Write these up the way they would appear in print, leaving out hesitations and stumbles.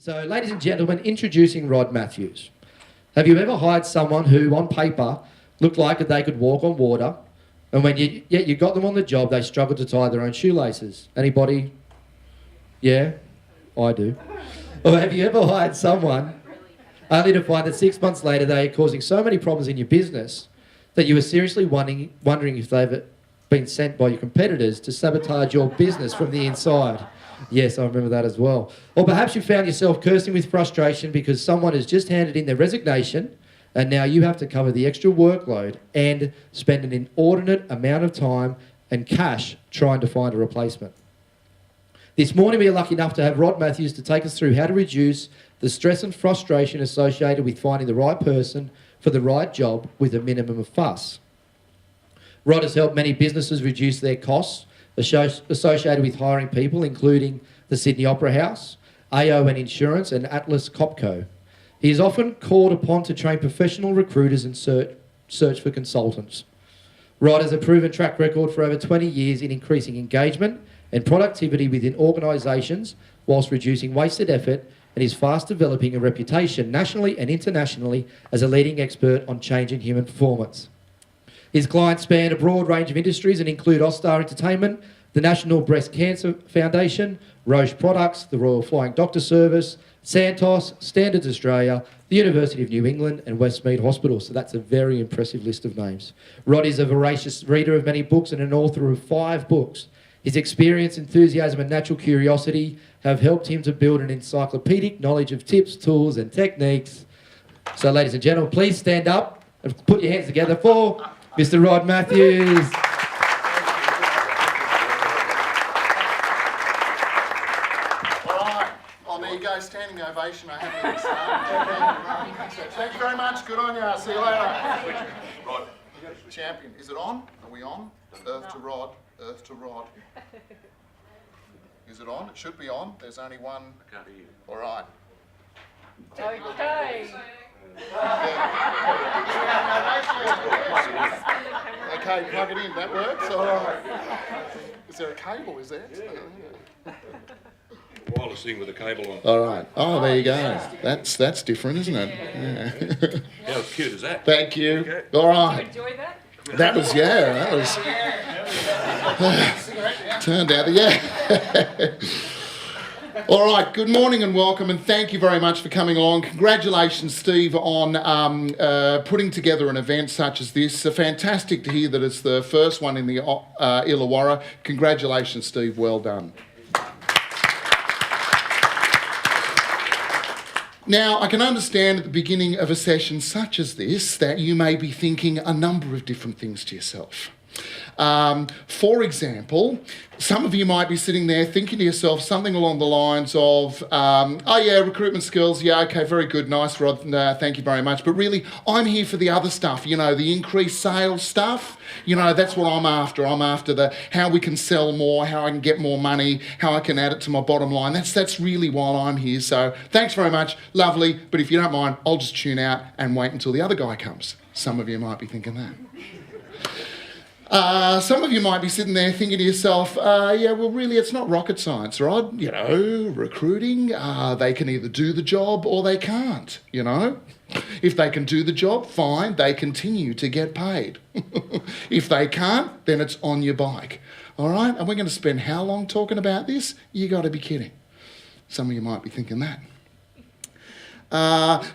So, ladies and gentlemen, introducing Rod Matthews. Have you ever hired someone who, on paper, looked like they could walk on water, and when you got them on the job, they struggled to tie their own shoelaces? Anybody? Yeah? I do. Or have you ever hired someone only to find that 6 months later they are causing so many problems in your business that you were seriously wondering if they've been sent by your competitors to sabotage your business from the inside? Yes, I remember that as well. Or perhaps you found yourself cursing with frustration because someone has just handed in their resignation and now you have to cover the extra workload and spend an inordinate amount of time and cash trying to find a replacement. This morning we are lucky enough to have Rod Matthews to take us through how to reduce the stress and frustration associated with finding the right person for the right job with a minimum of fuss. Rod has helped many businesses reduce their costs associated with hiring people, including the Sydney Opera House, AON Insurance and Atlas Copco. He is often called upon to train professional recruiters and search for consultants. Rod has a proven track record for over 20 years in increasing engagement and productivity within organisations whilst reducing wasted effort, and is fast developing a reputation nationally and internationally as a leading expert on change in human performance. His clients span a broad range of industries and include Austar Entertainment, the National Breast Cancer Foundation, Roche Products, the Royal Flying Doctor Service, Santos, Standards Australia, the University of New England and Westmead Hospital. So that's a very impressive list of names. Rod is a voracious reader of many books and an author of 5 books. His experience, enthusiasm and natural curiosity have helped him to build an encyclopedic knowledge of tips, tools and techniques. So ladies and gentlemen, please stand up and put your hands together for Mr. Rod Matthews. All right. Oh, there you go. Standing ovation. I haven't even started. So thank you very much. Good on you. See you later. Rod, champion. Is it on? Are we on? Earth to Rod. Earth to Rod. Is it on? It should be on. There's only one. I can't hear you. All right. Okay. Okay, plug it in. That works. All right. Is there a cable? Is there? Wireless thing with a cable on. All right. Oh, there you go. That's different, isn't it? Yeah. How cute is that? Thank you. Okay. All right. Enjoy that? That was turned out, yeah. All right, good morning and welcome, and thank you very much for coming along. Congratulations, Steve, on putting together an event such as this. Fantastic to hear that it's the first one in the Illawarra. Congratulations, Steve, well done. Now, I can understand at the beginning of a session such as this that you may be thinking a number of different things to yourself. For example, some of you might be sitting there thinking to yourself something along the lines of, oh yeah, recruitment skills, yeah, okay, very good, nice, Rod, thank you very much. But really, I'm here for the other stuff, you know, the increased sales stuff. You know, that's what I'm after. I'm after the how we can sell more, how I can get more money, how I can add it to my bottom line. That's really why I'm here. So thanks very much, lovely. But if you don't mind, I'll just tune out and wait until the other guy comes. Some of you might be thinking that. Some of you might be sitting there thinking to yourself, yeah, well, really, it's not rocket science, Rod. You know, recruiting, they can either do the job or they can't, you know. If they can do the job, fine, they continue to get paid. If they can't, then it's on your bike. All right? And we're going to spend how long talking about this? You got to be kidding. Some of you might be thinking that.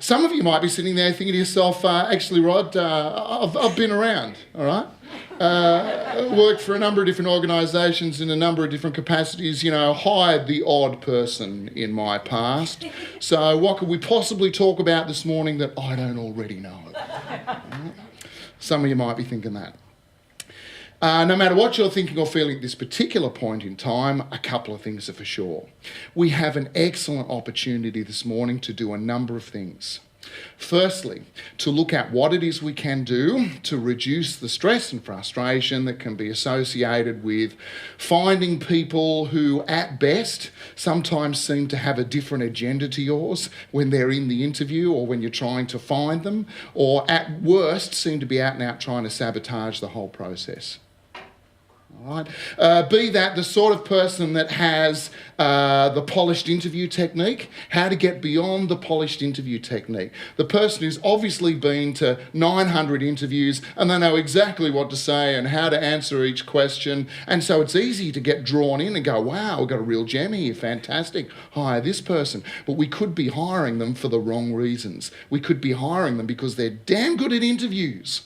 Some of you might be sitting there thinking to yourself, actually, Rod, I've been around, all right? Worked for a number of different organisations in a number of different capacities, you know, hired the odd person in my past. So what could we possibly talk about this morning that I don't already know? Some of you might be thinking that. No matter what you're thinking or feeling at this particular point in time, a couple of things are for sure. We have an excellent opportunity this morning to do a number of things. Firstly, to look at what it is we can do to reduce the stress and frustration that can be associated with finding people who, at best, sometimes seem to have a different agenda to yours when they're in the interview or when you're trying to find them, or at worst, seem to be out and out trying to sabotage the whole process. All right. Be that the sort of person that has the polished interview technique, how to get beyond the polished interview technique. The person who's obviously been to 900 interviews and they know exactly what to say and how to answer each question. And so it's easy to get drawn in and go, wow, we've got a real gem here, fantastic, hire this person. But we could be hiring them for the wrong reasons. We could be hiring them because they're damn good at interviews.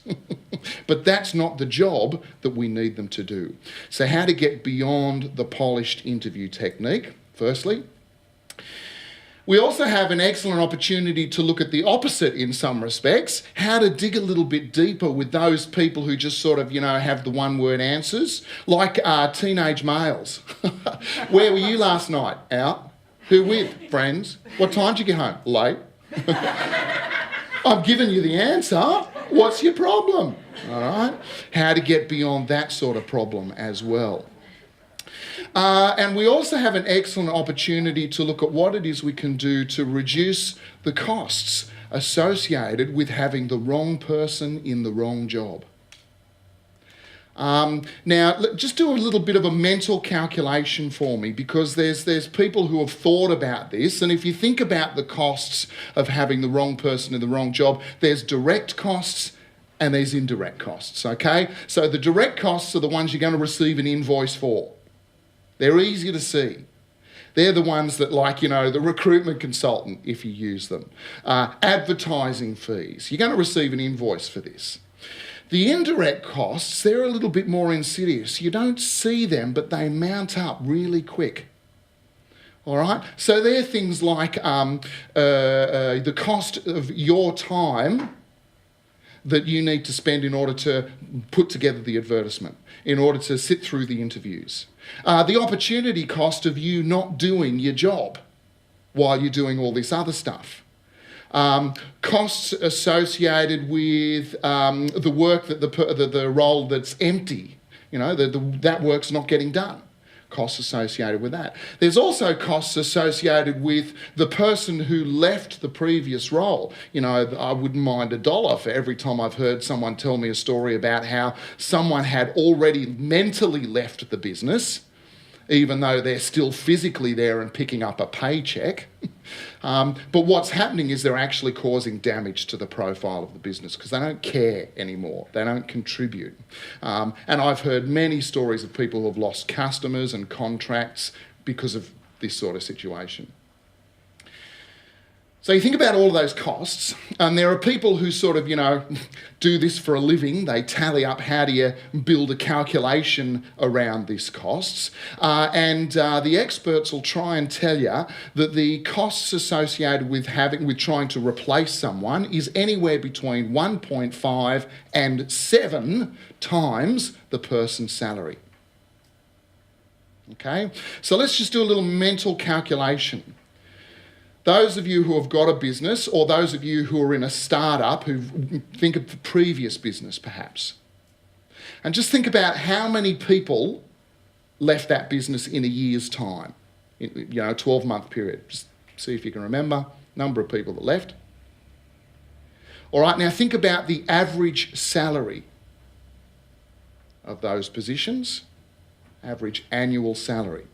But that's not the job that we need them to do. So how to get beyond the polished interview technique, firstly. We also have an excellent opportunity to look at the opposite in some respects, how to dig a little bit deeper with those people who just sort of, have the one-word answers, like teenage males. Where were you last night? Out. Who with? Friends. What time did you get home? Late. I've given you the answer. What's your problem? All right. How to get beyond that sort of problem as well. And we also have an excellent opportunity to look at what it is we can do to reduce the costs associated with having the wrong person in the wrong job. Now, just do a little bit of a mental calculation for me, because there's people who have thought about this, and if you think about the costs of having the wrong person in the wrong job, there's direct costs and there's indirect costs, okay? So the direct costs are the ones you're going to receive an invoice for. They're easy to see. They're the ones that, like, the recruitment consultant, if you use them. Advertising fees. You're going to receive an invoice for this. The indirect costs, they're a little bit more insidious. You don't see them, but they mount up really quick. All right? So they're things like the cost of your time that you need to spend in order to put together the advertisement, in order to sit through the interviews. The opportunity cost of you not doing your job while you're doing all this other stuff. Costs associated with the work that the role that's empty, that work's not getting done. Costs associated with that. There's also costs associated with the person who left the previous role. I wouldn't mind $1 for every time I've heard someone tell me a story about how someone had already mentally left the business, even though they're still physically there and picking up a paycheck. But what's happening is they're actually causing damage to the profile of the business because they don't care anymore. They don't contribute. And I've heard many stories of people who have lost customers and contracts because of this sort of situation. So you think about all of those costs, and there are people who sort of, do this for a living. They tally up how do you build a calculation around these costs. And the experts will try and tell you that the costs associated with trying to replace someone is anywhere between 1.5 and 7 times the person's salary. Okay? So let's just do a little mental calculation. Those of you who have got a business, or those of you who are in a startup who think of the previous business perhaps, and just think about how many people left that business in a year's time, a 12-month period. Just see if you can remember number of people that left. All right, now think about the average salary of those positions, average annual salary.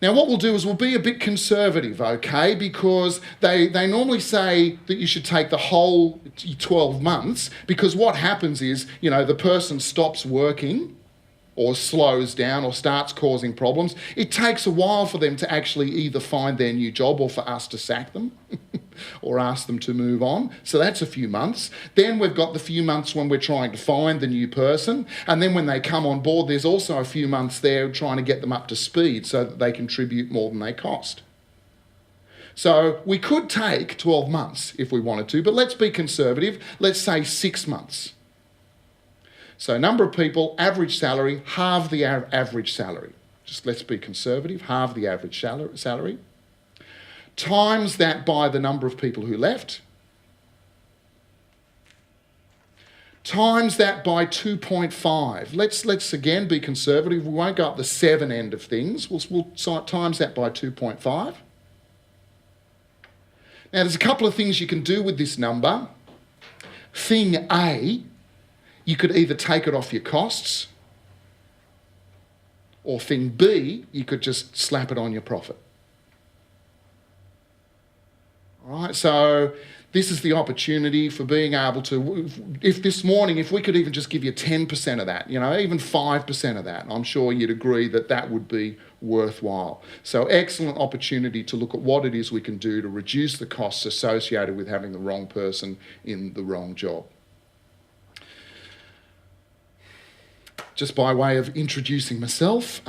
Now, what we'll do is we'll be a bit conservative, okay, because they normally say that you should take the whole 12 months, because what happens is, the person stops working or slows down or starts causing problems. It takes a while for them to actually either find their new job or for us to sack them or ask them to move on. So that's a few months. Then we've got the few months when we're trying to find the new person. And then when they come on board, there's also a few months there trying to get them up to speed so that they contribute more than they cost. So we could take 12 months if we wanted to, but let's be conservative. Let's say 6 months. So number of people, average salary, halve the average salary. Just let's be conservative, halve the average salary. Times that by the number of people who left. Times that by 2.5. Let's again be conservative. We won't go up the 7 end of things. We'll times that by 2.5. Now there's a couple of things you can do with this number. Thing A, you could either take it off your costs, Or thing B, you could just slap it on your profit. All right, so this is the opportunity for being able to, if this morning, if we could even just give you 10% of that, even 5% of that, I'm sure you'd agree that that would be worthwhile. So excellent opportunity to look at what it is we can do to reduce the costs associated with having the wrong person in the wrong job. Just by way of introducing myself,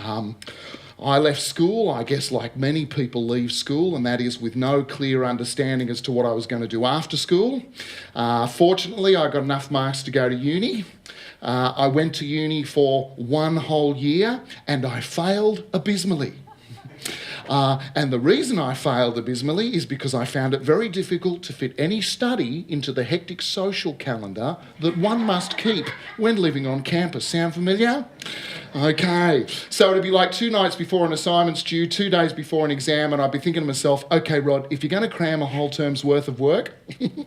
I left school, I guess like many people leave school, and that is with no clear understanding as to what I was going to do after school. Fortunately, I got enough marks to go to uni. I went to uni for 1 whole year and I failed abysmally. And the reason I failed abysmally is because I found it very difficult to fit any study into the hectic social calendar that one must keep when living on campus. Sound familiar? Okay, so it'd be like 2 nights before an assignment's due, 2 days before an exam, and I'd be thinking to myself, okay, Rod, if you're going to cram a whole term's worth of work,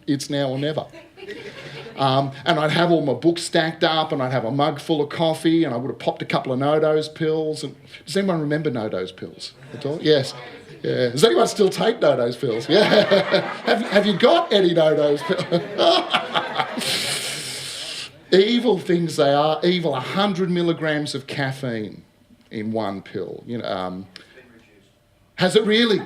it's now or never. And I'd have all my books stacked up, and I'd have a mug full of coffee, and I would have popped a couple of no-dose pills. And does anyone remember no-dose pills at all? Yes. Yeah. Does anyone still take no-dose pills? Yeah. Have you got any no-dose pills? Evil things they are. Evil. 100 milligrams of caffeine in 1 pill. Has it really?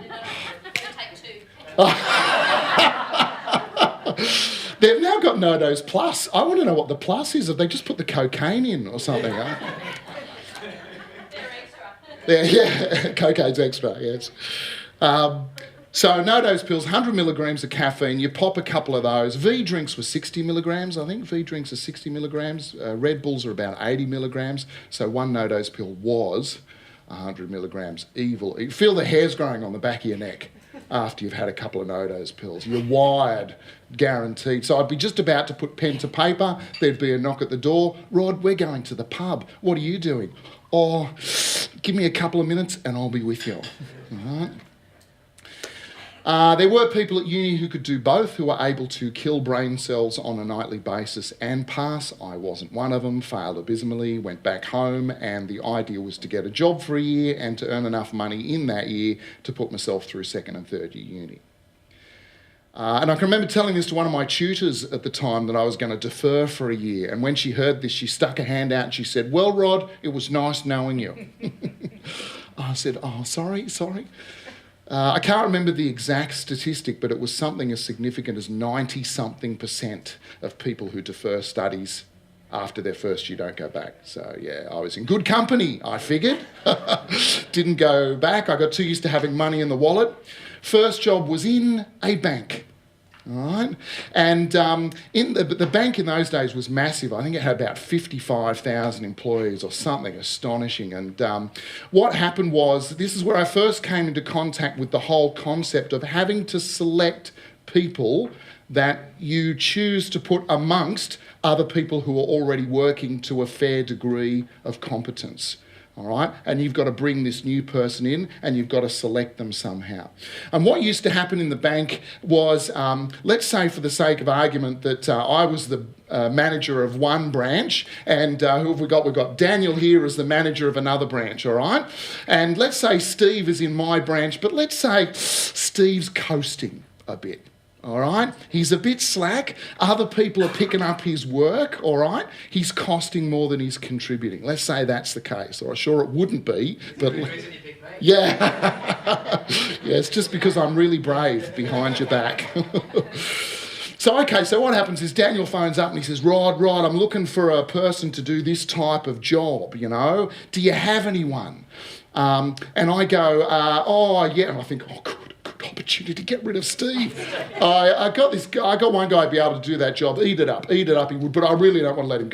They've now got no-dose plus. I want to know what the plus is. If they just put the cocaine in or something. Huh? Yeah, cocaine's extra, yes. So no-dose pills, 100 milligrams of caffeine. You pop a couple of those. V drinks were 60 milligrams, I think. V drinks are 60 milligrams. Red Bulls are about 80 milligrams. So 1 no-dose pill was 100 milligrams. Evil. You feel the hairs growing on the back of your neck after you've had a couple of no-dose pills. You're wired, guaranteed. So I'd be just about to put pen to paper. There'd be a knock at the door. Rod, we're going to the pub. What are you doing? Oh, give me a couple of minutes and I'll be with you. All right. There were people at uni who could do both, who were able to kill brain cells on a nightly basis and pass. I wasn't one of them, failed abysmally, went back home, and the idea was to get a job for a year and to earn enough money in that year to put myself through 2nd and 3rd year uni. And I can remember telling this to one of my tutors at the time, that I was going to defer for a year. And when she heard this, she stuck a hand out and she said, "Well, Rod, it was nice knowing you." I said, "Oh, sorry." I can't remember the exact statistic, but it was something as significant as 90-something% of people who defer studies after their first year don't go back. So, yeah, I was in good company, I figured. Didn't go back. I got too used to having money in the wallet. First job was in a bank. All right, and in the bank in those days was massive. I think it had about 55,000 employees or something astonishing. And what happened was, this is where I first came into contact with the whole concept of having to select people that you choose to put amongst other people who are already working to a fair degree of competence. All right, and you've got to bring this new person in and you've got to select them somehow. And what used to happen in the bank was, let's say for the sake of argument that I was the manager of one branch, and who have we got? We've got Daniel here as the manager of another branch, all right? And let's say Steve is in my branch, but let's say Steve's coasting a bit. All right, he's a bit slack. Other people are picking up his work, all right? He's costing more than he's contributing. Let's say that's the case. Or sure it wouldn't be, but yeah. Yeah, it's just because I'm really brave behind your back. So what happens is Daniel phones up and he says, Rod, I'm looking for a person to do this type of job, Do you have anyone? And I go, oh, yeah. And I think, oh, good opportunity to get rid of Steve. I got one guy to be able to do that job. Eat it up, he would, but I really don't want to let him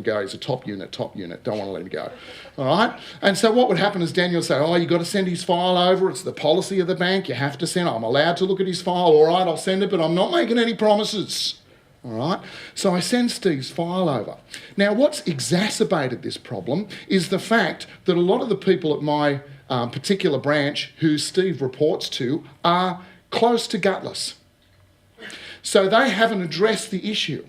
go. He's a top unit, don't want to let him go. All right? And so what would happen is Daniel would say, oh, you got to send his file over. It's the policy of the bank. You have to send it. I'm allowed to look at his file. All right, I'll send it, but I'm not making any promises. All right, so I send Steve's file over. Now, what's exacerbated this problem is the fact that a lot of the people at my particular branch who Steve reports to are close to gutless. So they haven't addressed the issue.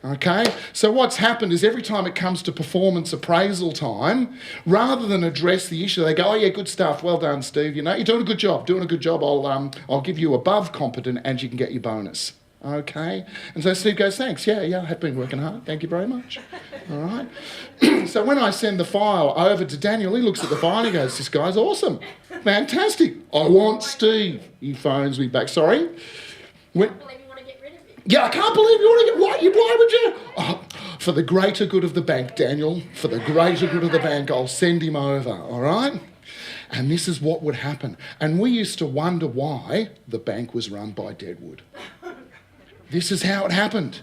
Okay, so what's happened is every time it comes to performance appraisal time, rather than address the issue, they go, "Oh yeah, good stuff, well done, Steve. You know, you're doing a good job. I'll give you above competent, and you can get your bonus." Okay, and so Steve goes, "Thanks. Yeah, I have been working hard. Thank you very much." All right. So when I send the file over to Daniel, he looks at the file and he goes, "This guy's awesome, fantastic. I want Steve." He phones me back. Sorry. Yeah, I can't believe you want to get... Why would you? Oh, for the greater good of the bank, Daniel. For the greater good of the bank, I'll send him over, all right? And this is what would happen. And we used to wonder why the bank was run by Deadwood. This is how it happened.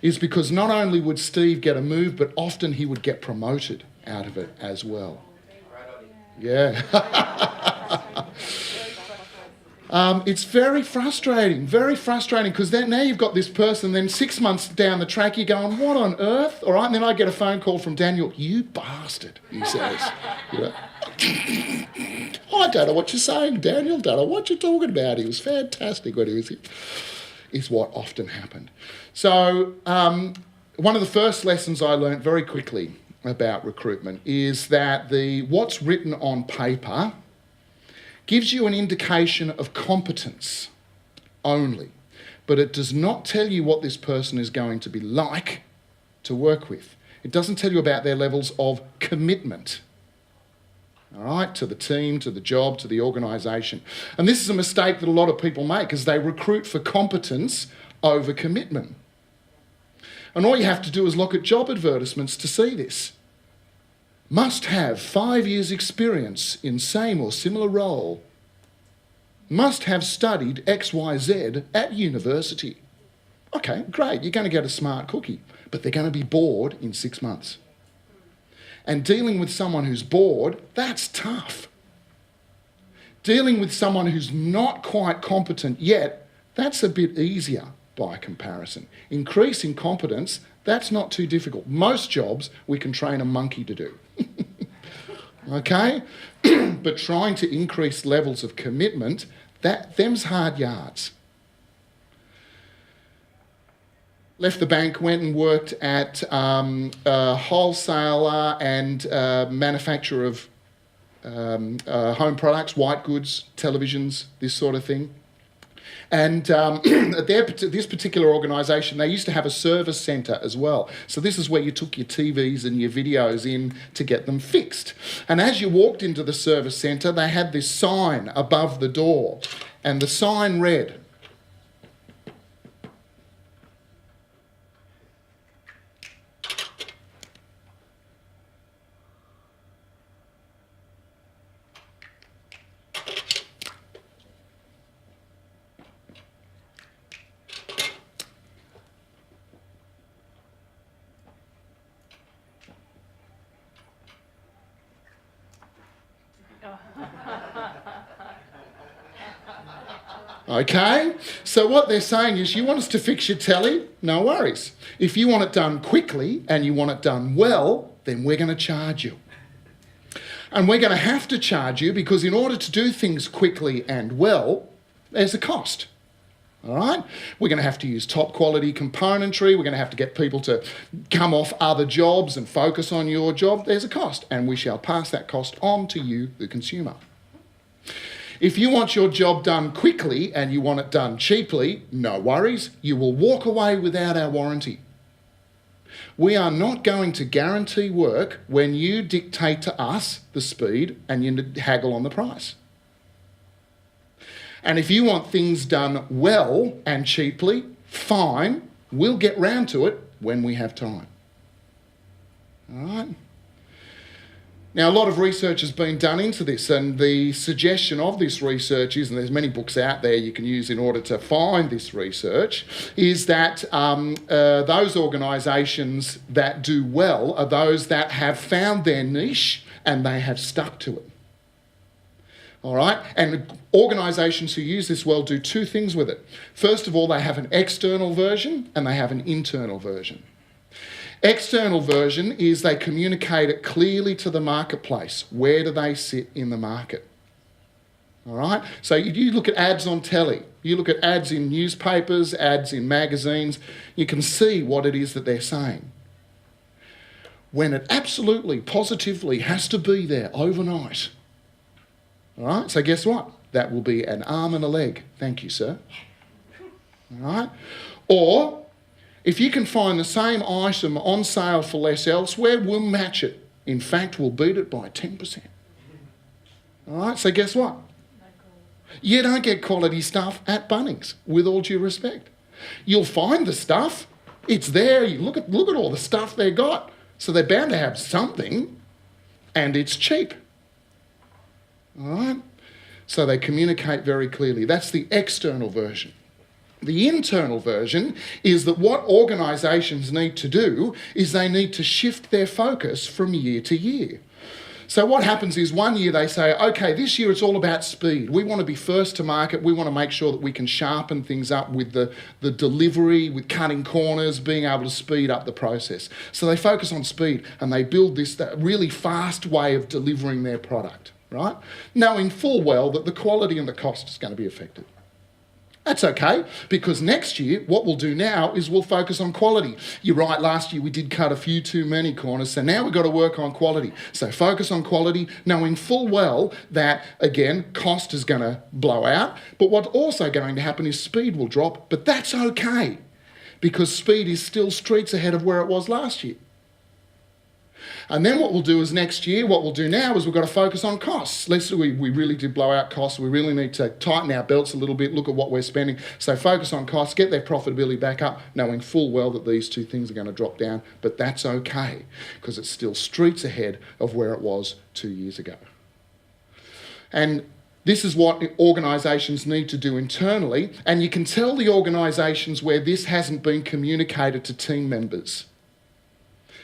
Is because not only would Steve get a move, but often he would get promoted out of it as well. Yeah. It's very frustrating, because then now you've got this person, then 6 months down the track you're going, "What on earth?" All right, and then I get a phone call from Daniel. "You bastard," he says. You know, "I don't know what you're saying, Daniel, don't know what you're talking about. He was fantastic when he was here," is what often happened. So one of the first lessons I learnt very quickly about recruitment is that what's written on paper gives you an indication of competence only, but it does not tell you what this person is going to be like to work with. It doesn't tell you about their levels of commitment, all right, to the team, to the job, to the organisation. And this is a mistake that a lot of people make, is they recruit for competence over commitment. And all you have to do is look at job advertisements to see this. Must have 5 years experience in same or similar role. Must have studied XYZ at university. Okay, great, you're going to get a smart cookie, but they're going to be bored in 6 months. And dealing with someone who's bored, that's tough. Dealing with someone who's not quite competent yet, that's a bit easier by comparison. Increasing competence, that's not too difficult. Most jobs we can train a monkey to do. Okay? But trying to increase levels of commitment, them's hard yards. Left the bank, went and worked at a wholesaler and manufacturer of home products, white goods, televisions, this sort of thing. And at this particular organisation, they used to have a service centre as well. So this is where you took your TVs and your videos in to get them fixed. And as you walked into the service centre, they had this sign above the door. And the sign read, okay? So what they're saying is, you want us to fix your telly? No worries. If you want it done quickly and you want it done well, then we're going to charge you. And we're going to have to charge you because in order to do things quickly and well, there's a cost. All right? We're going to have to use top quality componentry. We're going to have to get people to come off other jobs and focus on your job. There's a cost, and we shall pass that cost on to you, the consumer. If you want your job done quickly and you want it done cheaply, no worries. You will walk away without our warranty. We are not going to guarantee work when you dictate to us the speed and you haggle on the price. And if you want things done well and cheaply, fine, we'll get round to it when we have time. All right? Now, a lot of research has been done into this, and the suggestion of this research is, and there's many books out there you can use in order to find this research, is that those organisations that do well are those that have found their niche and they have stuck to it. All right? And organisations who use this well do two things with it. First of all, they have an external version and they have an internal version. External version is they communicate it clearly to the marketplace. Where do they sit in the market? All right? So you look at ads on telly, you look at ads in newspapers, ads in magazines, you can see what it is that they're saying. When it absolutely, positively has to be there overnight. All right? So guess what? That will be an arm and a leg. Thank you, sir. All right? Or, if you can find the same item on sale for less elsewhere, we'll match it. In fact, we'll beat it by 10%. All right? So guess what? You don't get quality stuff at Bunnings, with all due respect. You'll find the stuff. It's there. You look at all the stuff they got. So they're bound to have something, and it's cheap. All right? So they communicate very clearly. That's the external version. The internal version is that what organisations need to do is they need to shift their focus from year to year. So what happens is one year they say, okay, this year it's all about speed. We want to be first to market. We want to make sure that we can sharpen things up with the delivery, with cutting corners, being able to speed up the process. So they focus on speed and they build this really fast way of delivering their product, right? Knowing full well that the quality and the cost is going to be affected. That's okay, because next year, what we'll do now is we'll focus on quality. You're right, last year we did cut a few too many corners, so now we've got to work on quality. So focus on quality, knowing full well that, again, cost is going to blow out, but what's also going to happen is speed will drop, but that's okay, because speed is still streets ahead of where it was last year. And then what we'll do is next year, what we'll do now is we've got to focus on costs. We really did blow out costs. We really need to tighten our belts a little bit, look at what we're spending. So focus on costs, get their profitability back up, knowing full well that these two things are going to drop down. But that's okay, because it's still streets ahead of where it was 2 years ago. And this is what organisations need to do internally. And you can tell the organisations where this hasn't been communicated to team members.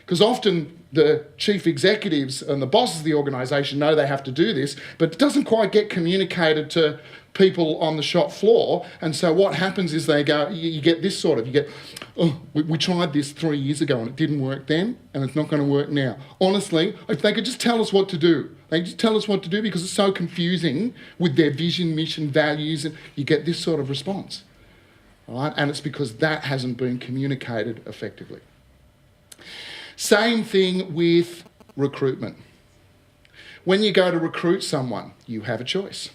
Because often the chief executives and the bosses of the organisation know they have to do this, but it doesn't quite get communicated to people on the shop floor. And so what happens is they go, you get this sort of, you get, oh, we tried this 3 years ago and it didn't work then, and it's not going to work now. Honestly, if they could just tell us what to do. They could just tell us what to do, because it's so confusing with their vision, mission, values, and you get this sort of response. All right? And it's because that hasn't been communicated effectively. Same thing with recruitment. When you go to recruit someone, you have a choice.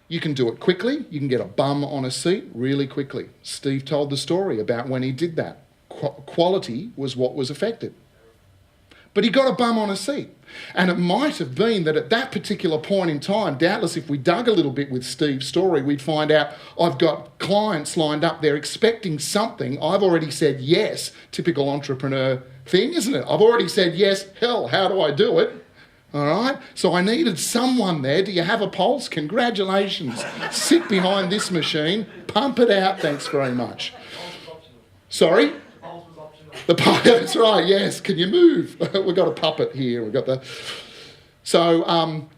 You can do it quickly. You can get a bum on a seat really quickly. Steve told the story about when he did that. Quality was what was affected. But he got a bum on a seat. And it might have been that at that particular point in time, doubtless if we dug a little bit with Steve's story, we'd find out I've got clients lined up, they're expecting something. I've already said yes. Typical entrepreneur thing, isn't it? I've already said yes. Hell, how do I do it? All right? So I needed someone there. Do you have a pulse? Congratulations. Sit behind this machine. Pump it out. Thanks very much. Sorry? The puppet, that's right, yes. Can you move? We've got a puppet here. We've got the... So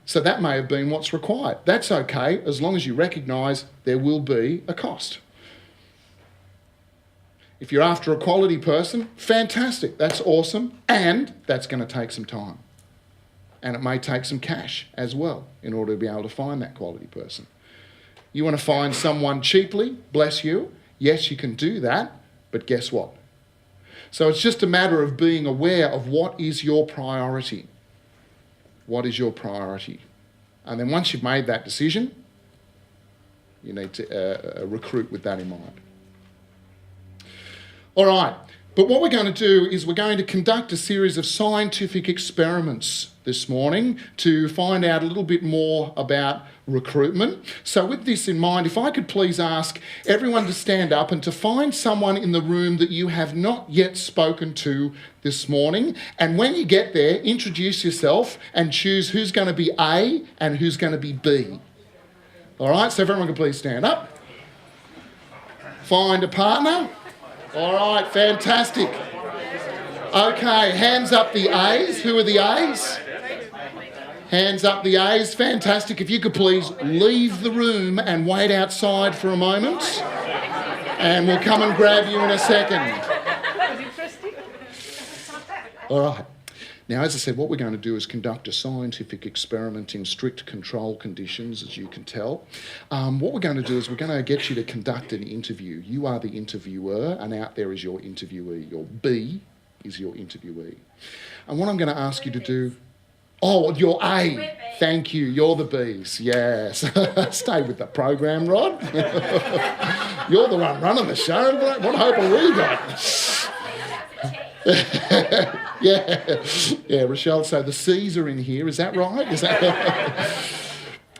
that may have been what's required. That's okay, as long as you recognise there will be a cost. If you're after a quality person, fantastic. That's awesome. And that's going to take some time. And it may take some cash as well in order to be able to find that quality person. You want to find someone cheaply, bless you. Yes, you can do that, but guess what? So it's just a matter of being aware of what is your priority. What is your priority? And then once you've made that decision, you need to recruit with that in mind. All right, but what we're going to do is we're going to conduct a series of scientific experiments this morning to find out a little bit more about recruitment. So with this in mind, if I could please ask everyone to stand up and to find someone in the room that you have not yet spoken to this morning. And when you get there, introduce yourself and choose who's going to be A and who's going to be B. All right, so if everyone can please stand up. Find a partner. All right, fantastic. Okay, hands up the A's. Who are the A's? Hands up the A's. Fantastic. If you could please leave the room and wait outside for a moment. And we'll come and grab you in a second. All right. Now, as I said, what we're going to do is conduct a scientific experiment in strict control conditions, as you can tell. What we're going to do is we're going to get you to conduct an interview. You are the interviewer, and out there is your interviewee. Your B is your interviewee. And what I'm going to ask you to do... Oh, you're A. Thank you. You're the Bs. Yes. Stay with the program, Rod. You're the one running the show. What hope have we got? Yeah, Rochelle, so the C's are in here, is that right? Is that...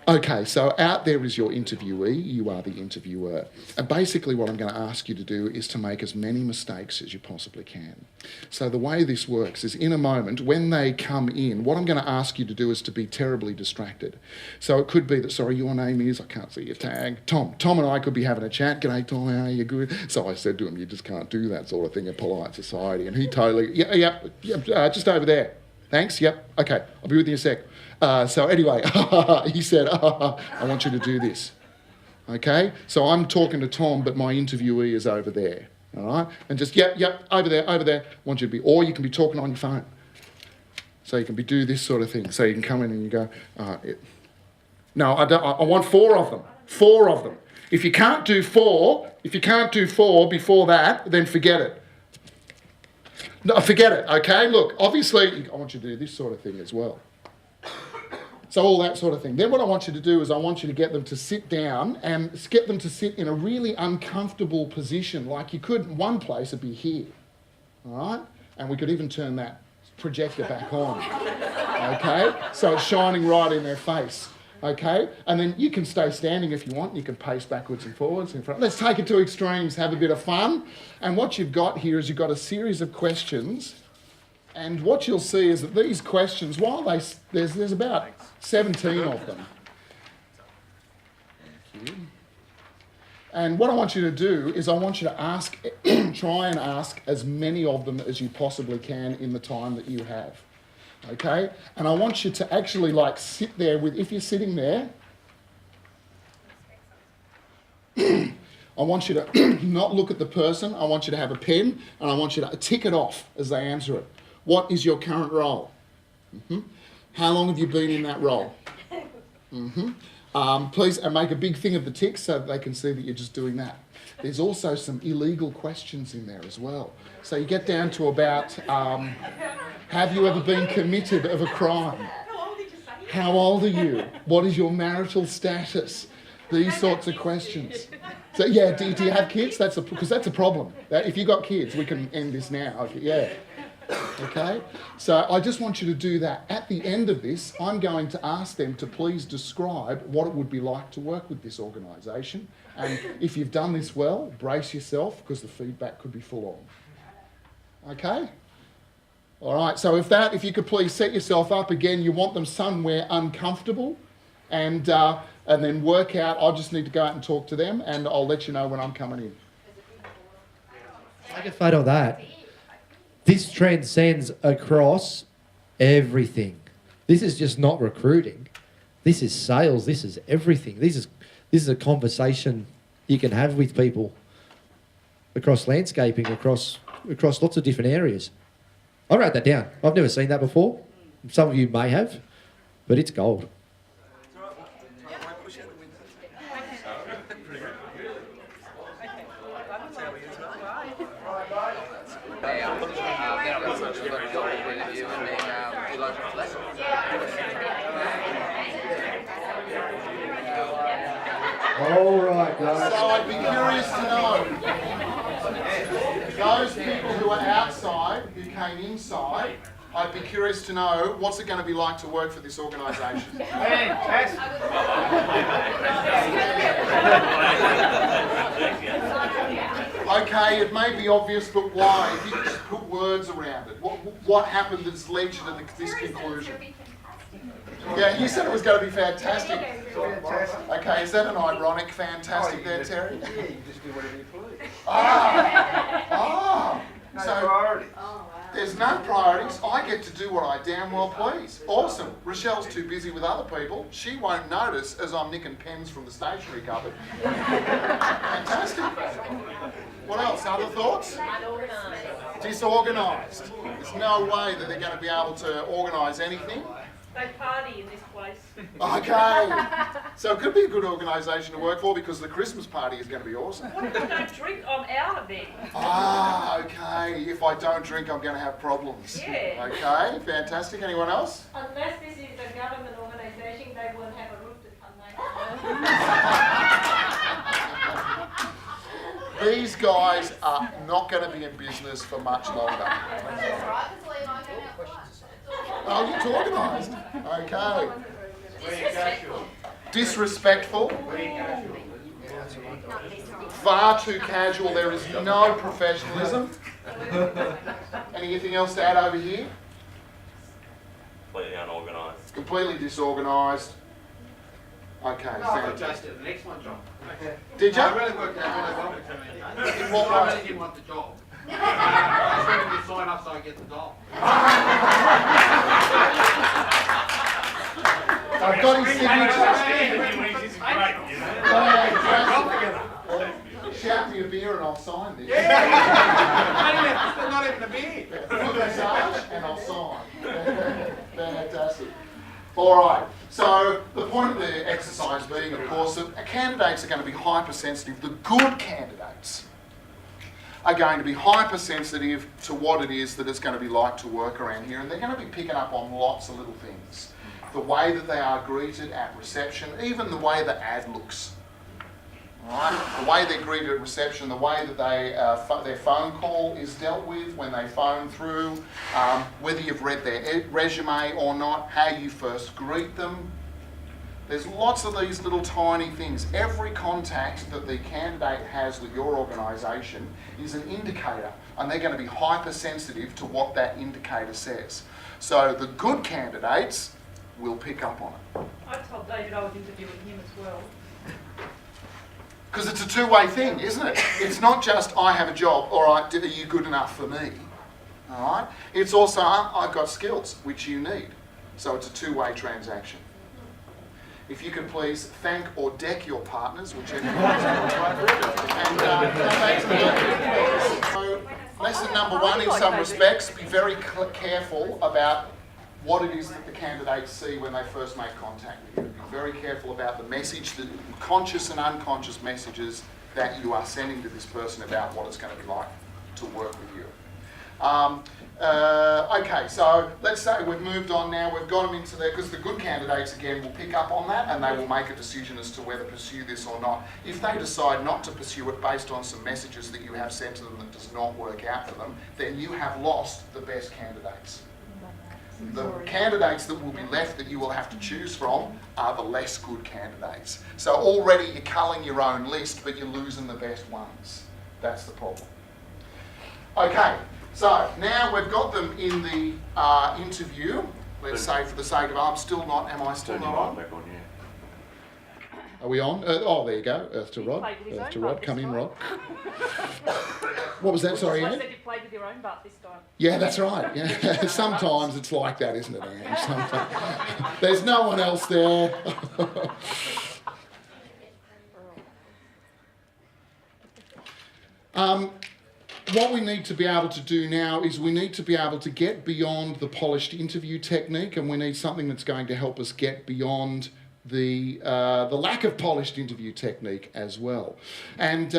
Okay, so out there is your interviewee, you are the interviewer. And basically what I'm going to ask you to do is to make as many mistakes as you possibly can. So the way this works is in a moment, when they come in, what I'm going to ask you to do is to be terribly distracted. So it could be that, sorry, your name is, I can't see your tag, Tom. Tom and I could be having a chat. G'day, Tom, how are you? Good? So I said to him, you just can't do that sort of thing in polite society. And he totally, just over there. Thanks, yep, okay, I'll be with you in a sec. So anyway, he said, I want you to do this. Okay? So I'm talking to Tom, but my interviewee is over there. All right? And just, over there. I want you to be, or you can be talking on your phone. So you can do this sort of thing. So you can come in and you go, no, I want 4 of them. 4 of them. If you can't do 4 before that, then forget it. No, forget it, okay? Look, obviously, I want you to do this sort of thing as well. So all that sort of thing. Then what I want you to do is I want you to get them to sit down and get them to sit in a really uncomfortable position. Like you could, in one place, it'd be here, all right? And we could even turn that projector back on, okay? So it's shining right in their face, okay? And then you can stay standing if you want. You can pace backwards and forwards in front. Let's take it to extremes, have a bit of fun. And what you've got here is you've got a series of questions. And what you'll see is that these questions, while there's about 17 of them. Thank you. And what I want you to do is I want you to try and ask as many of them as you possibly can in the time that you have. Okay? And I want you to actually sit there with, if you're sitting there, I want you to not look at the person. I want you to have a pen and I want you to tick it off as they answer it. What is your current role? Mm-hmm. How long have you been in that role? Mm-hmm. Please make a big thing of the tick so that they can see that you're just doing that. There's also some illegal questions in there as well. So you get down to about, have you ever been committed of a crime? How old are you? What is your marital status? These sorts of questions. So yeah, do you have kids? Because that's a problem. If you've got kids, we can end this now. Okay, yeah. Okay? So I just want you to do that. At the end of this, I'm going to ask them to please describe what it would be like to work with this organisation. And if you've done this well, brace yourself because the feedback could be full on. Okay? All right, so if you could please set yourself up again, you want them somewhere uncomfortable and then work out, I just need to go out and talk to them and I'll let you know when I'm coming in. Take a photo of that. This transcends across everything. This is just not recruiting. This is sales. This is everything. This is a conversation you can have with people across landscaping, across lots of different areas. I wrote that down. I've never seen that before. Some of you may have, but it's gold. All right, guys. So I'd be curious to know, those people who are outside, who came inside, I'd be curious to know, what's it going to be like to work for this organisation? Fantastic. Okay, it may be obvious, but why? If you could just put words around it. What happened that's led you to this conclusion? Yeah, you said it was going to be fantastic. Okay, is that an ironic fantastic there, Terry? Yeah, you just do whatever you please. So priority. there's no priorities. I get to do what I damn well please. Awesome. Rochelle's too busy with other people. She won't notice as I'm nicking pens from the stationery cupboard. Fantastic. What else? Other thoughts? Disorganised. There's no way that they're going to be able to organise anything. They party in this place. Okay. So it could be a good organisation to work for because the Christmas party is going to be awesome. What if I don't drink? I'm out of there. Ah, okay. If I don't drink, I'm going to have problems. Yeah. Okay, fantastic. Anyone else? Unless this is a government organisation, they won't have a roof to come back. These guys are not going to be in business for much longer. Oh, you're too organised. Okay. Disrespectful. Far too casual. There is no professionalism. Anything else to add over here? Completely unorganised. Completely disorganised. Okay. No, I got Justin an excellent job. Did you? I really worked out really well with him. In what I way? really didn't want the job. I just wanted to sign up so I get the doll. I've got his signature. Shout me a beer and I'll sign this. Not even a beer. Foot massage and I'll sign. Fantastic. All right. So the point of the exercise being, of course, that candidates are going to be hypersensitive. The good candidates are going to be hypersensitive to what it is that it's going to be like to work around here, and they're going to be picking up on lots of little things. The way that they are greeted at reception, even the way the ad looks. Right? The way they're greeted at reception, the way that their phone call is dealt with when they phone through, whether you've read their resume or not, how you first greet them. There's lots of these little tiny things. Every contact that the candidate has with your organisation is an indicator, and they're going to be hypersensitive to what that indicator says. So the good candidates will pick up on it. I told David I was interviewing him as well. Because it's a two-way thing, isn't it? It's not just, I have a job, all right, are you good enough for me? All right? It's also, I've got skills, which you need. So it's a two-way transaction. If you could please thank or deck your partners, whichever one is more appropriate. And so, lesson number one, in some respects, be very careful about what it is that the candidates see when they first make contact with you. Be very careful about the message, the conscious and unconscious messages that you are sending to this person about what it's going to be like to work with you. Okay, so let's say we've moved on now, we've got them into there, because the good candidates again will pick up on that and they will make a decision as to whether to pursue this or not. If they decide not to pursue it based on some messages that you have sent to them that does not work out for them, then you have lost the best candidates. The candidates that will be left that you will have to choose from are the less good candidates. So already you're culling your own list, but you're losing the best ones. That's the problem. Okay, so now we've got them in the interview. Let's say for the sake of, am I still not on? Back on, yeah. Are we on? Oh, there you go. Earth to Rod. Earth to Rod. Come in, Rod. What was that? Sorry, I Anne? said you played with your own butt this time. Yeah, that's right. Yeah. Sometimes it's like that, isn't it, Anne? Sometimes. There's no one else there. What we need to be able to do now is we need to be able to get beyond the polished interview technique, and we need something that's going to help us get beyond the lack of polished interview technique as well. And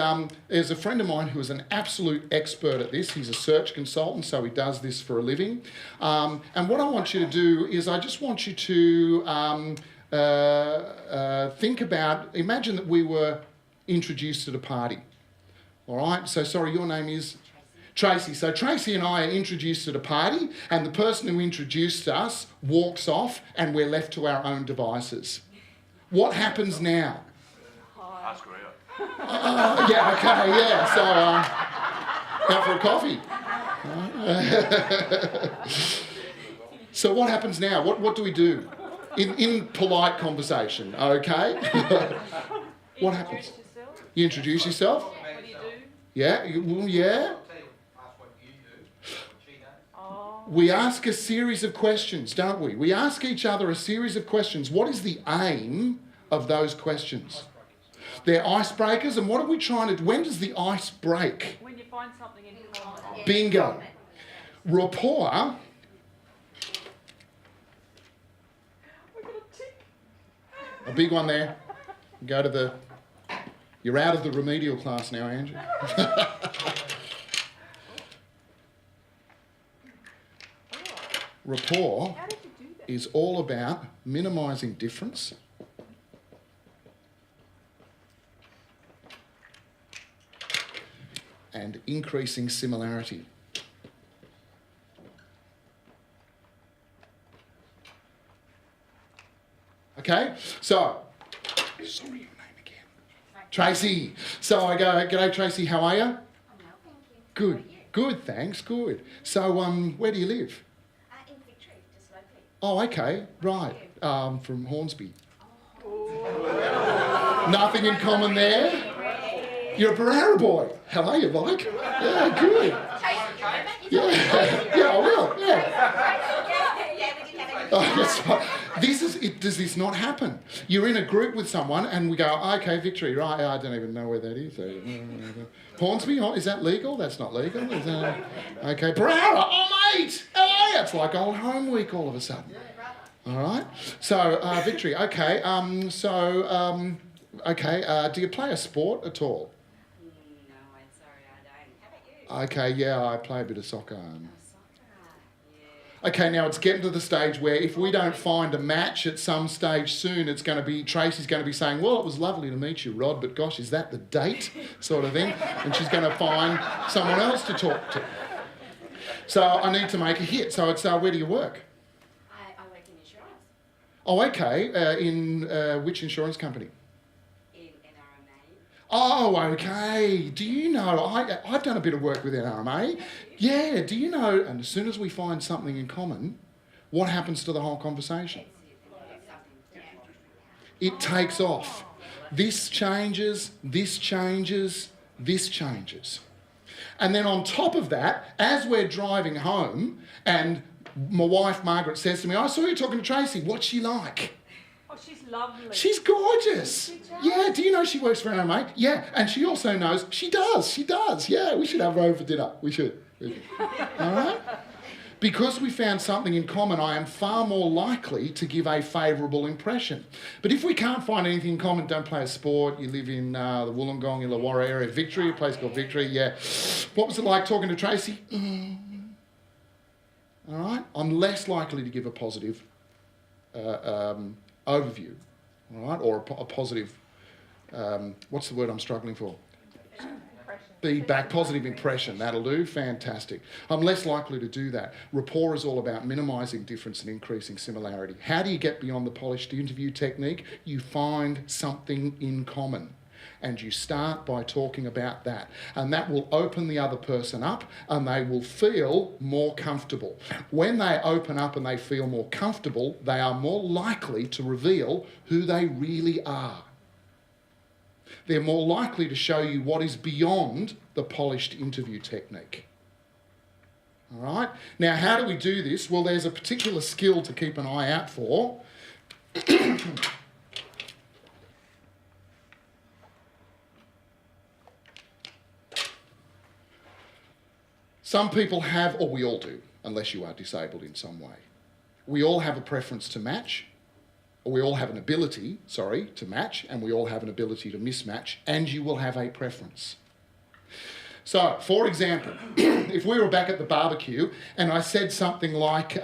there's a friend of mine who is an absolute expert at this. He's a search consultant, so he does this for a living. And what I want you to do is I just want you to think about, imagine that we were introduced at a party. All right, so sorry, your name is? Tracy. So Tracy and I are introduced at a party, and the person who introduced us walks off and we're left to our own devices. What happens now? Ask her out. Yeah, okay, yeah. So, out for a coffee. So what happens now? What do we do? In polite conversation, okay? What happens? You introduce yourself? What do you do? Yeah, yeah. We ask a series of questions, don't we? We ask each other a series of questions. What is the aim of those questions? They're icebreakers, and what are we trying to do? When does the ice break? When you find something in common. Bingo. Rapport a big one there. Go to the... You're out of the remedial class now, Andrew. Rapport is all about minimising difference and increasing similarity. Okay, so, sorry, your name again. Tracy. So I go, g'day Tracy, how are you? I'm well, thank you. Good, How are you? good, thanks, good. So, where do you live? In Victory, just locally. Oh, okay, right, from Hornsby. Nothing in common there? You're a Barara boy. How are you, Mike? Yeah, good. Yeah, I will, Yeah, we did have a Oh, that's right. Does this not happen? You're in a group with someone and we go, okay, Victory, right, I don't even know where that is. Hornsby, oh, is that legal? That's not legal. Is that... Okay, Barara, oh mate, how are you? It's like old home week all of a sudden. All right, so Victory, okay, okay, do you play a sport at all? No, I'm sorry, I don't. How about you? Okay, yeah, I play a bit of soccer. Soccer. Yeah. Okay, now it's getting to the stage where if we don't find a match at some stage soon, it's going to be, Tracy's going to be saying, well, it was lovely to meet you, Rod, but gosh, is that the date? Sort of thing. And she's going to find someone else to talk to. So I need to make a hit. So it's, where do you work? I work in insurance. Oh, okay. In which insurance company? In NRMA. Oh, okay. Do you know, I've done a bit of work with NRMA. Yeah, do you know, and as soon as we find something in common, what happens to the whole conversation? It takes off. This changes, this changes, this changes. And then on top of that, as we're driving home, and my wife Margaret says to me, I saw you talking to Tracy, what's she like? Oh, she's lovely. She's gorgeous. Yeah, do you know she works for NRMA? Yeah, and she also knows she does. Yeah, we should have her over for dinner. We should. All right? Because we found something in common, I am far more likely to give a favourable impression. But if we can't find anything in common, don't play a sport, you live in the Wollongong, Illawarra area, Victory, a place called Victory, yeah. What was it like talking to Tracy? All right? I'm less likely to give a positive overview, all right, or a positive, what's the word I'm struggling for? Feedback, positive impression, that'll do, fantastic. I'm less likely to do that. Rapport is all about minimising difference and increasing similarity. How do you get beyond the polished interview technique? You find something in common. And you start by talking about that. And that will open the other person up and they will feel more comfortable. When they open up and they feel more comfortable, they are more likely to reveal who they really are. They're more likely to show you what is beyond the polished interview technique. All right? Now, how do we do this? Well, there's a particular skill to keep an eye out for. Some people have, or we all do, unless you are disabled in some way. We all have a preference to match, or we all have an ability, to match, and we all have an ability to mismatch, and you will have a preference. So, for example, if we were back at the barbecue and I said something like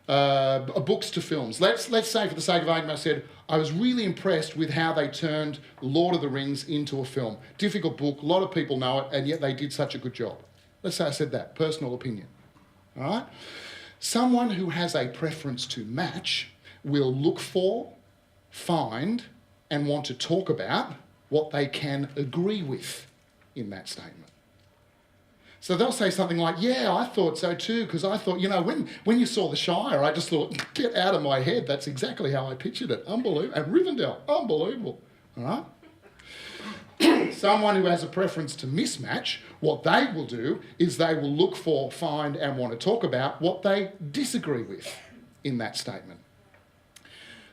books to films, let's say for the sake of argument I said, I was really impressed with how they turned Lord of the Rings into a film. Difficult book, a lot of people know it, and yet they did such a good job. Let's say I said that, personal opinion, all right? Someone who has a preference to match will look for, find, and want to talk about what they can agree with in that statement. So they'll say something like, yeah, I thought so too, because I thought, you know, when you saw The Shire, I just thought, get out of my head, that's exactly how I pictured it. Unbelievable. And Rivendell, unbelievable. All right? Someone who has a preference to mismatch, what they will do is they will look for, find, and want to talk about what they disagree with in that statement.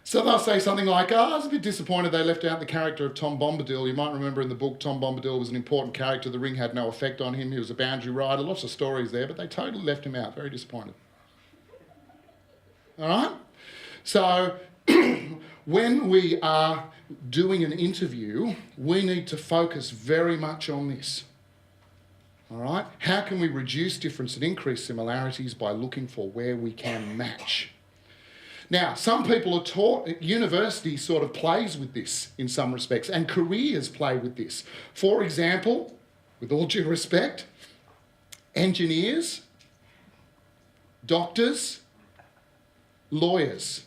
So they'll say something like, oh, I was a bit disappointed they left out the character of Tom Bombadil. You might remember in the book, Tom Bombadil was an important character. The ring had no effect on him. He was a boundary rider. Lots of stories there, but they totally left him out. Very disappointed. All right? So when we are doing an interview, we need to focus very much on this. All right? How can we reduce difference and increase similarities by looking for where we can match? Now, some people are taught, university sort of plays with this in some respects, and careers play with this. For example, with all due respect, engineers, doctors, lawyers,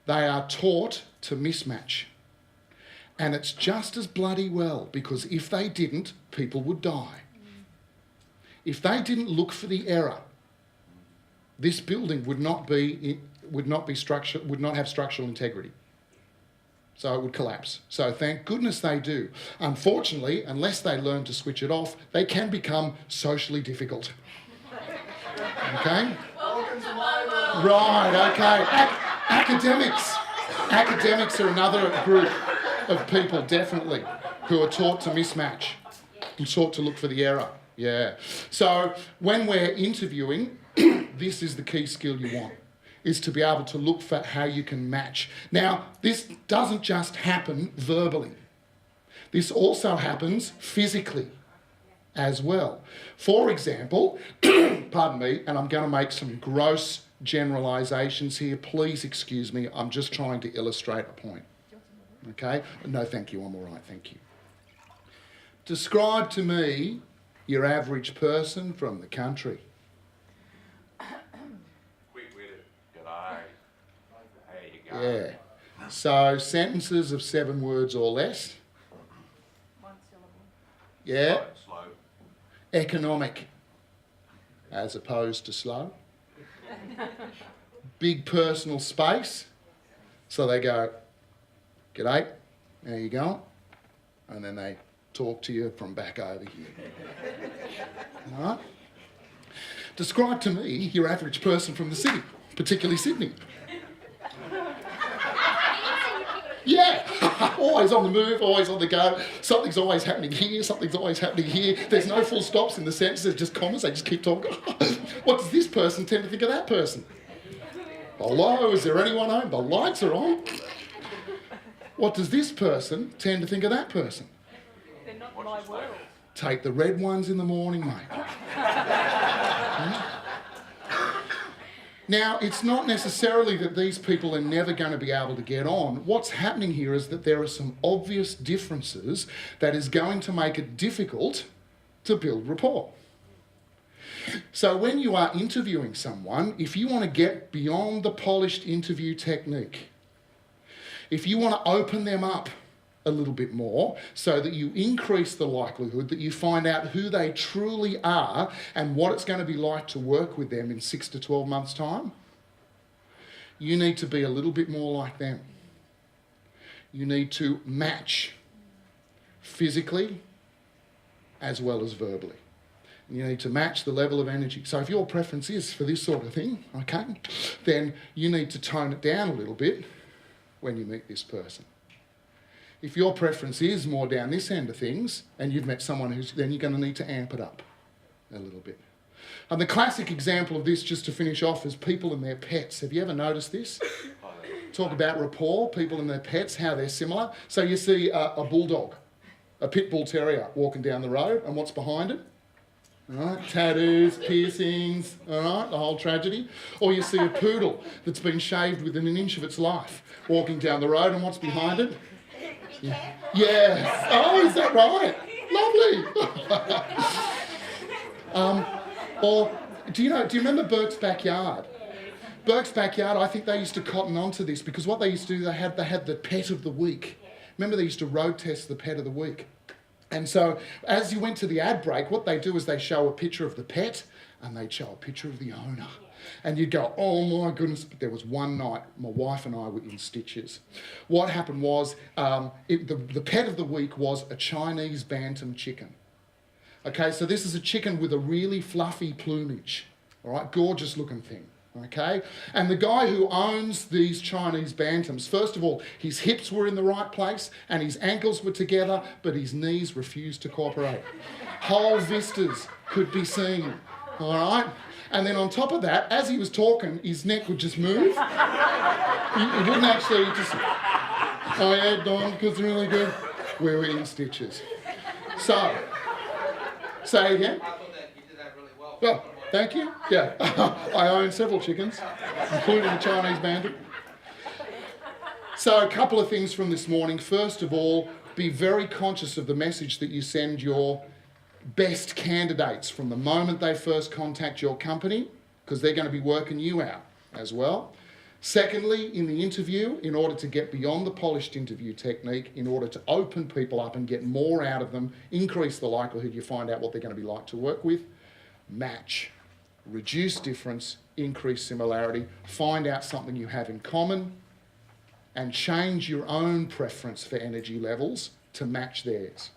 they are taught to mismatch. And it's just as bloody well, because if they didn't, people would die. If they didn't look for the error, this building would not have structural integrity. So it would collapse. So thank goodness they do. Unfortunately, unless they learn to switch it off, they can become socially difficult. Okay? Right, okay. Academics. Academics are another group of people, definitely, who are taught to mismatch, and taught to look for the error. Yeah. So when we're interviewing, this is the key skill you want, is to be able to look for how you can match. Now, this doesn't just happen verbally. This also happens physically as well. For example, pardon me, and I'm going to make some gross generalisations here. Please excuse me, I'm just trying to illustrate a point. Okay? No, thank you, I'm all right, thank you. Describe to me your average person from the country. Quick-witted. G'day. How you going? Yeah. So, sentences of 7 words or less. One syllable. Yeah. Slow. Economic, as opposed to slow. Big personal space. So they go, g'day, how you going? And then they talk to you from back over here. All right? Describe to me your average person from the city, particularly Sydney. Yeah, always on the move, always on the go. Something's always happening here, something's always happening here. There's no full stops in the sentence, there's just commas, they just keep talking. What does this person tend to think of that person? Hello, is there anyone home? The lights are on. What does this person tend to think of that person? They're not my world. Take the red ones in the morning, mate. Now, it's not necessarily that these people are never going to be able to get on. What's happening here is that there are some obvious differences that is going to make it difficult to build rapport. So when you are interviewing someone, if you want to get beyond the polished interview technique, if you want to open them up a little bit more so that you increase the likelihood that you find out who they truly are and what it's going to be like to work with them in 6 to 12 months' time, you need to be a little bit more like them. You need to match physically as well as verbally. You need to match the level of energy. So if your preference is for this sort of thing, okay, then you need to tone it down a little bit when you meet this person. If your preference is more down this end of things, and you've met someone who's, then you're going to need to amp it up a little bit. And the classic example of this, just to finish off, is people and their pets. Have you ever noticed this? Talk about rapport, people and their pets, how they're similar. So you see a bulldog, a pit bull terrier walking down the road, and what's behind it? All right, tattoos, piercings, all right, the whole tragedy. Or you see a poodle that's been shaved within an inch of its life, walking down the road, and what's behind it? Yes. Oh, is that right? Lovely. Or do you remember Burke's Backyard? Burke's Backyard, I think they used to cotton onto this because what they used to do, they had the pet of the week. Remember they used to road test the pet of the week. And so as you went to the ad break, what they do is they show a picture of the pet and they'd show a picture of the owner. And you'd go, oh my goodness, but there was one night, my wife and I were in stitches. What happened was, the pet of the week was a Chinese bantam chicken. Okay, so this is a chicken with a really fluffy plumage, all right, gorgeous looking thing, Okay? And the guy who owns these Chinese bantams, first of all, his hips were in the right place and his ankles were together, but his knees refused to cooperate. Whole vistas could be seen, all right? And then on top of that, as he was talking, his neck would just move. He wouldn't actually just, oh yeah, Don, because really good. We're in stitches. So, say again. I thought that you did that really well. Oh, thank you. Yeah, I own several chickens, including a Chinese bantam. So a couple of things from this morning. First of all, be very conscious of the message that you send your best candidates from the moment they first contact your company, because they're going to be working you out as well. Secondly, in the interview, in order to get beyond the polished interview technique, in order to open people up and get more out of them, increase the likelihood you find out what they're going to be like to work with, match, reduce difference, increase similarity, find out something you have in common, and change your own preference for energy levels to match theirs.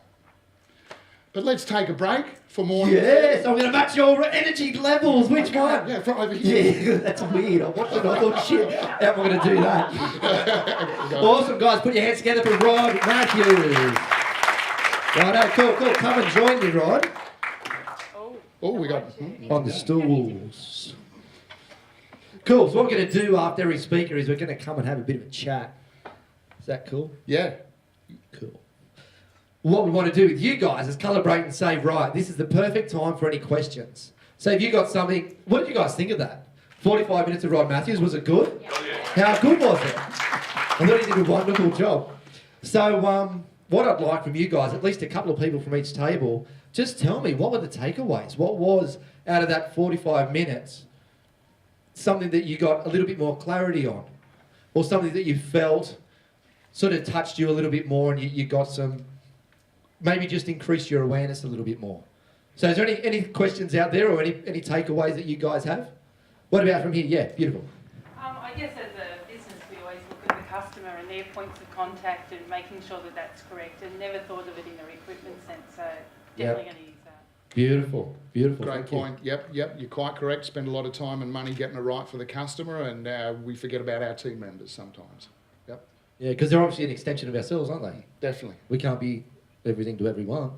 But let's take a break for more. Yes, I'm going to match your energy levels. Which one? Yeah, from over here. Yeah, that's weird. I watched it. I thought, shit, how am I going to do that? Awesome, guys. Put your hands together for Rod Matthews. Righto, cool. Come and join me, Rod. Oh, we got... On the stools. Cool. So what we're going to do after every speaker is we're going to come and have a bit of a chat. Is that cool? Yeah. Cool. What we want to do with you guys is calibrate and say, right, this is the perfect time for any questions. So if you got something, what did you guys think of that? 45 minutes of Rod Matthews, was it good? Oh, yeah. How good was it? I thought he did a wonderful job. So what I'd like from you guys, at least a couple of people from each table, just tell me, what were the takeaways? What was, out of that 45 minutes, something that you got a little bit more clarity on? Or something that you felt sort of touched you a little bit more and you got some... maybe just increase your awareness a little bit more. So is there any questions out there or any takeaways that you guys have? What about from here? Yeah, beautiful. I guess as a business we always look at the customer and their points of contact and making sure that that's correct, and never thought of it in a recruitment sense, so definitely going to use that. Beautiful. Great Thank point. you. Yep, you're quite correct. Spend a lot of time and money getting it right for the customer, and we forget about our team members sometimes. Yep. Yeah, because they're obviously an extension of ourselves, aren't they? Definitely. We can't be everything to everyone.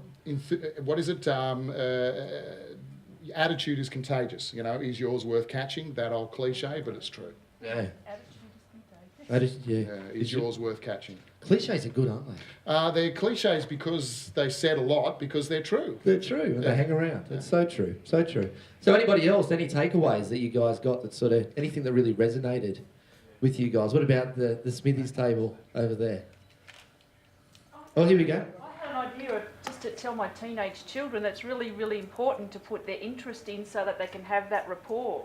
What is it? Attitude is contagious. You know, is yours worth catching? That old cliche, but it's true. Yeah. That is, yeah. Is yours worth catching? Cliches are good, aren't they? They're cliches because they said a lot, because they're true. They're true, and they hang around. It's so true, so true. So anybody else, any takeaways that you guys got that sort of, anything that really resonated with you guys? What about the Smithies table over there? Oh, here we go. I had an idea of just to tell my teenage children that's really, really important to put their interest in so that they can have that rapport.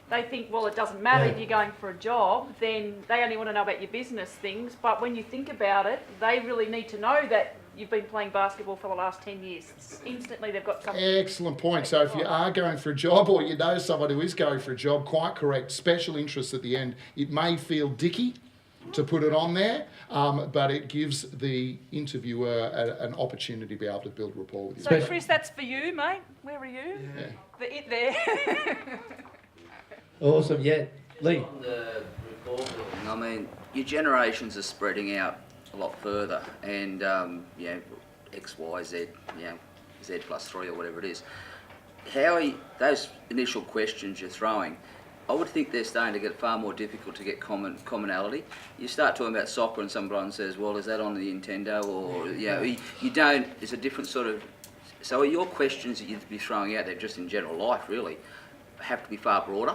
They think, well, it doesn't matter if you're going for a job, then they only want to know about your business things. But when you think about it, they really need to know that you've been playing basketball for the last 10 years. Instantly, they've got something. Excellent point. So if you are going for a job, or you know someone who is going for a job, quite correct, special interest at the end. It may feel dicky to put it on there, but it gives the interviewer an opportunity to be able to build rapport with you. So, Chris, that's for you, mate. Where are you? Yeah. The it there. Awesome, yeah. Lee. On the report building, I mean, your generations are spreading out a lot further, and X, Y, Z, Z plus 3 or whatever it is. Those initial questions you're throwing, I would think they're starting to get far more difficult to get commonality. You start talking about soccer and someone says, well, is that on the Nintendo? Or, you don't, it's a different sort of... So your questions that you'd be throwing out there, just in general life, really, have to be far broader.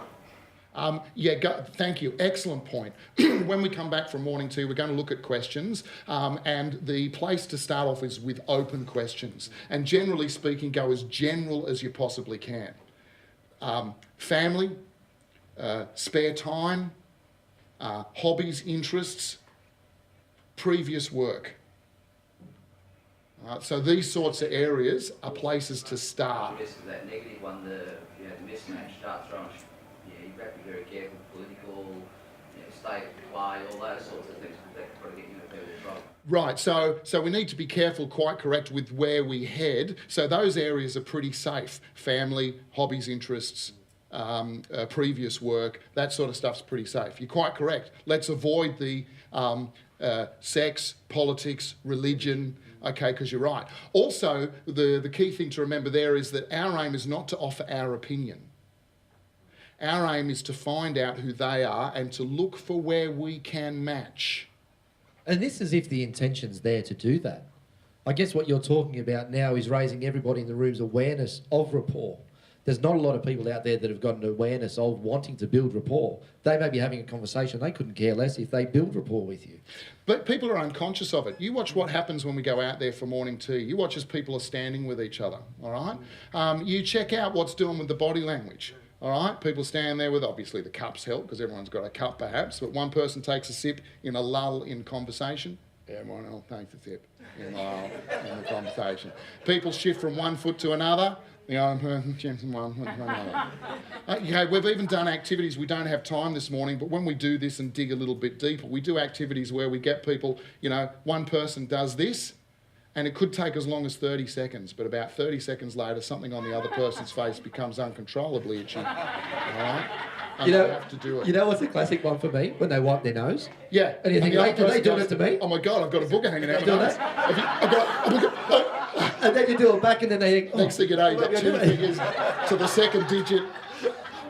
Thank you. Excellent point. When we come back from morning tea, we're going to look at questions, and the place to start off is with open questions. And generally speaking, go as general as you possibly can. Family, spare time, hobbies, interests, previous work. So these sorts of areas are places to start. This is that negative one, the mismatch, start throwing. You have to be very careful, political, state of play, all those sorts of things, that could probably get you in a bit of trouble. Right, so we need to be careful, quite correct, with where we head. So those areas are pretty safe. Family, hobbies, interests, previous work, that sort of stuff's pretty safe. You're quite correct. Let's avoid the sex, politics, religion, okay, because you're right. Also, the key thing to remember there is that our aim is not to offer our opinion. Our aim is to find out who they are and to look for where we can match. And this is if the intention's there to do that. I guess what you're talking about now is raising everybody in the room's awareness of rapport. There's not a lot of people out there that have got an awareness of wanting to build rapport. They may be having a conversation, they couldn't care less if they build rapport with you. But people are unconscious of it. You watch what happens when we go out there for morning tea. You watch as people are standing with each other, all right? You check out what's doing with the body language. All right, people stand there with, obviously the cups help because everyone's got a cup perhaps, but one person takes a sip in a lull in conversation. Everyone else takes a sip in a lull in the conversation. People shift from one foot to another. The other person shifts from one foot to another. Okay, we've even done activities, we don't have time this morning, but when we do this and dig a little bit deeper, we do activities where we get people, you know, one person does this, and it could take as long as 30 seconds, but about 30 seconds later, something on the other person's face becomes uncontrollably itchy. All right? And they have to do it. You know what's a classic one for me? When they wipe their nose. Yeah. And you think, are they doing it to me? Oh my God, I've got a booger hanging out my Doing nose. And then you do it back and then they think, Next thing you know, you've got two fingers to the second digit.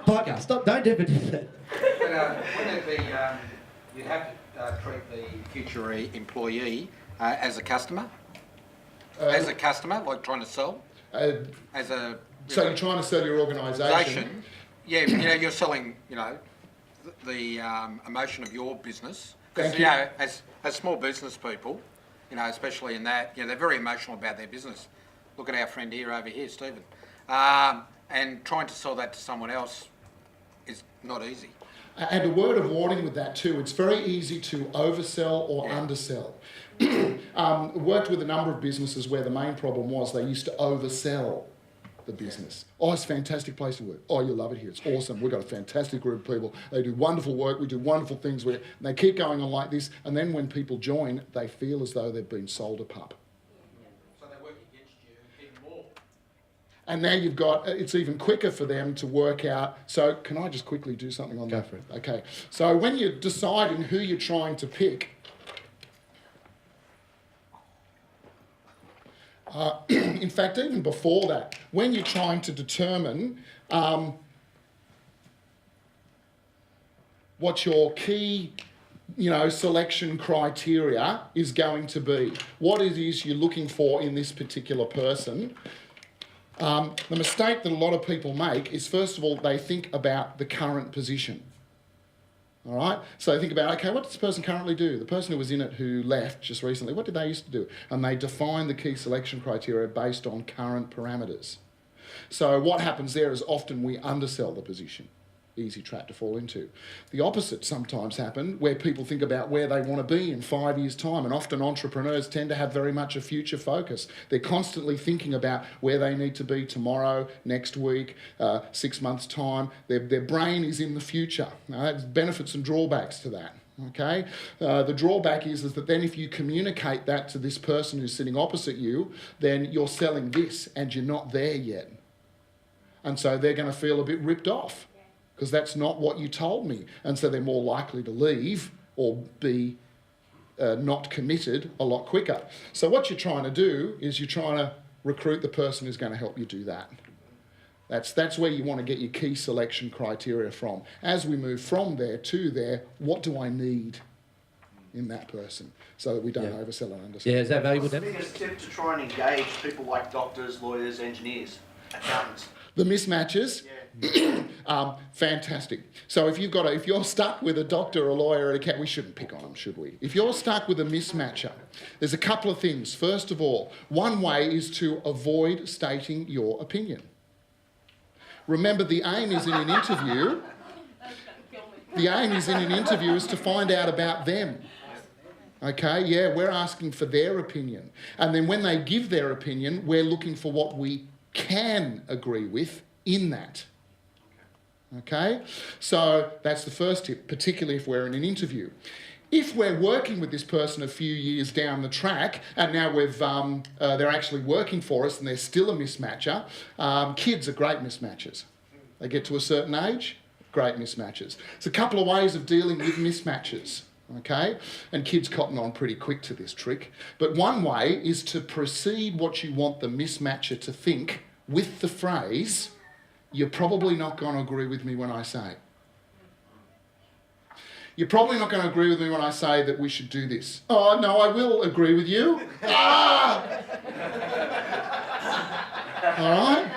Bugger, stop, don't ever do that. But wouldn't it be, you'd have to treat the future employee as a customer? As a customer, like trying to sell? As a... So you're trying to sell your organisation? Yeah, you know, you're selling, you know, the emotion of your business. Because, Thank you you. know, as small business people, you know, especially in that, you know, they're very emotional about their business. Look at our friend over here, Stephen. And trying to sell that to someone else is not easy. And a word of warning with that too, it's very easy to oversell or undersell. Worked with a number of businesses where the main problem was they used to oversell the business. Oh, it's a fantastic place to work. Oh, you'll love it here. It's awesome. We've got a fantastic group of people. They do wonderful work. We do wonderful things. And they keep going on like this. And then when people join, they feel as though they've been sold a pup. So they work against you even more. And now you've got, it's even quicker for them to work out. So can I just quickly do something on that? Go for it. Okay. So when you're deciding who you're trying to pick, in fact, even before that, when you're trying to determine what your key, you know, selection criteria is going to be, what it is you're looking for in this particular person, the mistake that a lot of people make is, first of all, they think about the current position. All right? So they think about, okay, what does this person currently do? The person who was in it who left just recently, what did they used to do? And they define the key selection criteria based on current parameters. So what happens there is often we undersell the position. Easy trap to fall into. The opposite sometimes happens where people think about where they want to be in 5 years' time, and often entrepreneurs tend to have very much a future focus. They're constantly thinking about where they need to be tomorrow, next week, 6 months' time. Their brain is in the future. Now, there's benefits and drawbacks to that. Okay, the drawback is that then if you communicate that to this person who's sitting opposite you, then you're selling this and you're not there yet. And so they're going to feel a bit ripped off, because that's not what you told me. And so they're more likely to leave or be not committed a lot quicker. So what you're trying to do is you're trying to recruit the person who's going to help you do that. That's where you want to get your key selection criteria from. As we move from there to there, what do I need in that person so that we don't oversell and undersell? Yeah, is that valuable, Dan? What's the biggest tip to try and engage people like doctors, lawyers, engineers, accountants? The mismatches, fantastic. So if you're stuck with a doctor, a lawyer, an accountant, we shouldn't pick on them, should we? If you're stuck with a mismatcher, there's a couple of things. First of all, one way is to avoid stating your opinion. Remember, the aim is in an interview. The aim is in an interview is to find out about them. Okay, yeah, we're asking for their opinion. And then when they give their opinion, we're looking for what we can agree with in that. Okay, so that's the first tip, particularly if we're in an interview. If we're working with this person a few years down the track, and now they're actually working for us and they're still a mismatcher, kids are great mismatchers. They get to a certain age, great mismatches. There's a couple of ways of dealing with mismatches, okay? And kids cotton on pretty quick to this trick. But one way is to precede what you want the mismatcher to think with the phrase, "You're probably not going to agree with me when I say." You're probably not going to agree with me when I say that we should do this. Oh, no, I will agree with you. Ah! All right?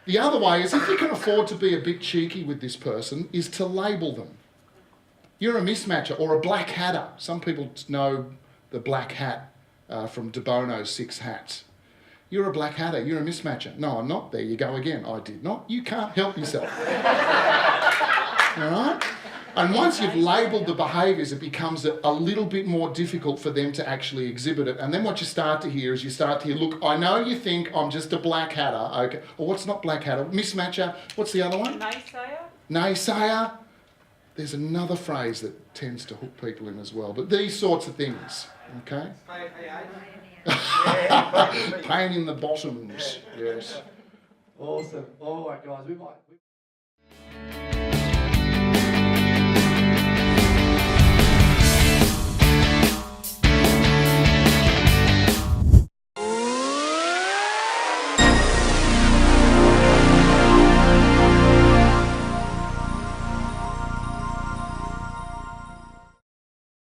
The other way is, if you can afford to be a bit cheeky with this person, is to label them. You're a mismatcher or a black hatter. Some people know the black hat from De Bono's 6 Hats. You're a black hatter, you're a mismatcher. No, I'm not. There you go again. I did not. You can't help yourself. All right? And once you've labelled the behaviours, it becomes a little bit more difficult for them to actually exhibit it. And then what you start to hear is look, I know you think I'm just a black hatter. Okay. Or what's not black hatter? Mismatcher. What's the other one? Naysayer. Naysayer. There's another phrase that tends to hook people in as well. But these sorts of things, okay? Pain in the bottoms, yes. Awesome. All right, guys, we might...